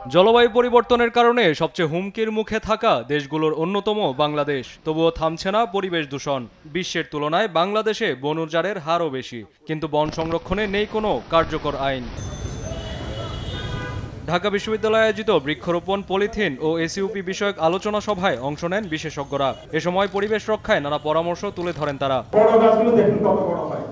জলবায়ু পরিবর্তনের কারণে সবচেয়ে হুমকির মুখে থাকা দেশগুলোর অন্যতম বাংলাদেশ। তবুও থামছে না পরিবেশ দূষণ। বিশ্বের তুলনায় বাংলাদেশে বন উজাড়ের হারও বেশি, কিন্তু বন সংরক্ষণে নেই কোনো কার্যকর আইন। ঢাকা বিশ্ববিদ্যালয়ে আয়োজিত বৃক্ষরোপণ, পলিথিন ও এসইউপি বিষয়ক আলোচনা সভায় অংশ নেন বিশেষজ্ঞরা। এ সময় পরিবেশ রক্ষায় নানা পরামর্শ তুলে ধরেন তারা। বড় গাছগুলো দেখুন কত বড় হয়,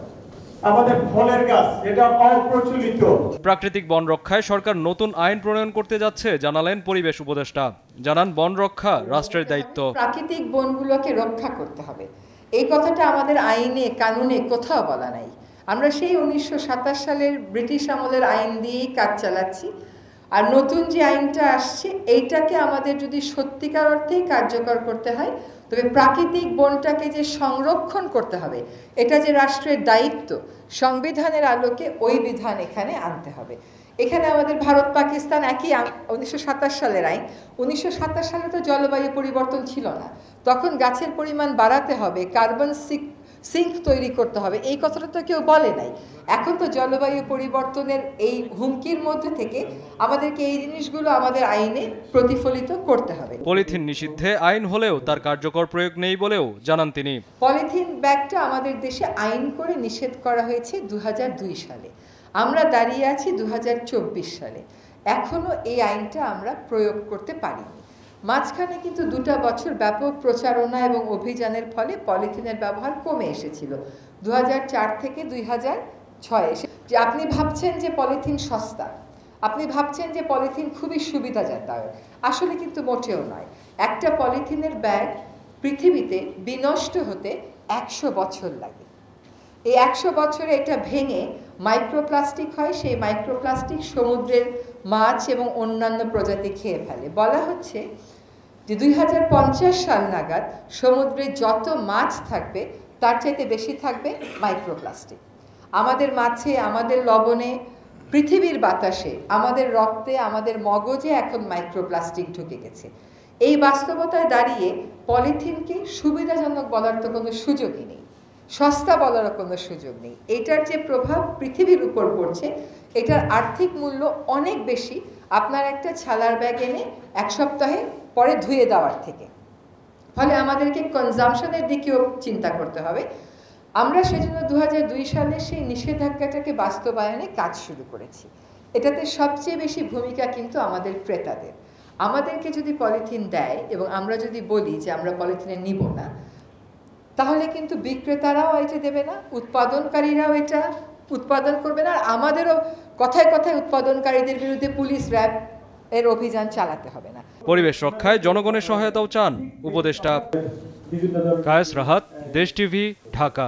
আমাদের ফলের গাছ যেটা অপ্রচলিত। প্রাকৃতিক বন রক্ষায় সরকার নতুন আইন প্রণয়ন করতে যাচ্ছে জানালেন পরিবেশ উপদেষ্টা। জানান, বন রক্ষা রাষ্ট্রের দায়িত্ব। প্রাকৃতিক বনগুলোকে রক্ষা করতে হবে, এই কথাটা আমাদের আইনে কানুনে কোথাও বলা নাই। আমরা সেই 1927 সালের ব্রিটিশ আমলের আইন দিয়েই কাজ চালাচ্ছি। আর নতুন যে আইনটা আসছে এইটাকে আমাদের যদি সত্যিকার অর্থেই কার্যকর করতে হয়, তবে প্রাকৃতিক বনটাকে যে সংরক্ষণ করতে হবে এটা যে রাষ্ট্রের দায়িত্ব, সংবিধানের আলোকে ওই বিধান এখানে আনতে হবে। এখানে আমাদের ভারত পাকিস্তান একই 1927 সালের আইন। 1927 সালে তো জলবায়ু পরিবর্তন ছিল না, তখন গাছের পরিমাণ বাড়াতে হবে, কার্বন সিঙ্ক তৈরি করতে হবে, এই কথাটা তো কেউ বলে নাই। এখন তো জলবায়ু পরিবর্তনের এই হুমকির মধ্যে থেকে আমাদেরকে এই জিনিসগুলো আমাদের আইনে প্রতিফলিত করতে হবে। পলিথিন নিষিদ্ধে আইন হলেও তার কার্যকর প্রয়োগ নেই বলেও জানান তিনি। পলিথিন ব্যাগটা আমাদের দেশে আইন করে নিষেধ করা হয়েছে 2002 সালে। আমরা দাঁড়িয়ে আছি 2024 সালে, এখনো এই আইনটা আমরা প্রয়োগ করতে পারিনি। মাঝখানে কিন্তু 2টা বছর ব্যাপক প্রচারণা এবং অভিযানের ফলে পলিথিনের ব্যবহার কমে এসেছিল 2004 থেকে 2006 যে আপনি ভাবছেন যে পলিথিন সস্তা, আপনি ভাবছেন যে পলিথিন খুবই সুবিধাজনক, আসলে কিন্তু মোটেও নয়। একটা পলিথিনের ব্যাগ পৃথিবীতে বিনষ্ট হতে 100 বছর লাগে। এই 100 বছরে এটা ভেঙে মাইক্রোপ্লাস্টিক হয়, সেই মাইক্রোপ্লাস্টিক সমুদ্রের মাছ এবং অন্যান্য প্রজাতি খেয়ে ফেলে। বলা হচ্ছে যে 2050 সাল নাগাদ সমুদ্রে যত মাছ থাকবে তার চাইতে বেশি থাকবে মাইক্রোপ্লাস্টিক। আমাদের মাছে, আমাদের লবণে, পৃথিবীর বাতাসে, আমাদের রক্তে, আমাদের মগজে এখন মাইক্রোপ্লাস্টিক ঢুকে গেছে। এই বাস্তবতায় দাঁড়িয়ে পলিথিনকে সুবিধাজনক বলার তো কোনো সুযোগই নেই, সস্তা বলারও কোনো সুযোগ নেই। এটার যে প্রভাব পৃথিবীর উপর পড়ছে, এটার আর্থিক মূল্য অনেক বেশি আপনার একটা ছালার ব্যাগ এনে 1 সপ্তাহে পরে ধুয়ে দেওয়ার থেকে। ফলে আমাদেরকে কনজামশনের দিকেও চিন্তা করতে হবে। আমরা সেজন্য 2002 সালে সেই নিষেধাজ্ঞাটাকে বাস্তবায়নে কাজ শুরু করেছি। এটাতে সবচেয়ে বেশি ভূমিকা কিন্তু আমাদের ক্রেতাদের। আমাদেরকে যদি পলিথিন দেয় এবং আমরা যদি বলি যে আমরা পলিথিনে নিব না, তাহলে কিন্তু বিক্রেতারাও এটা দেবে না, উৎপাদনকারীরাও এটা উৎপাদন করবে না, আর আমাদেরও কথায় কথায় উৎপাদনকারীদের বিরুদ্ধে পুলিশ র্যাব এর অভিযান চালাতে হবে না। পরিবেশ রক্ষায় জনগণের সহায়তাও চান উপদেষ্টা। কায়েস রাহাত, দেশ টিভি, ঢাকা।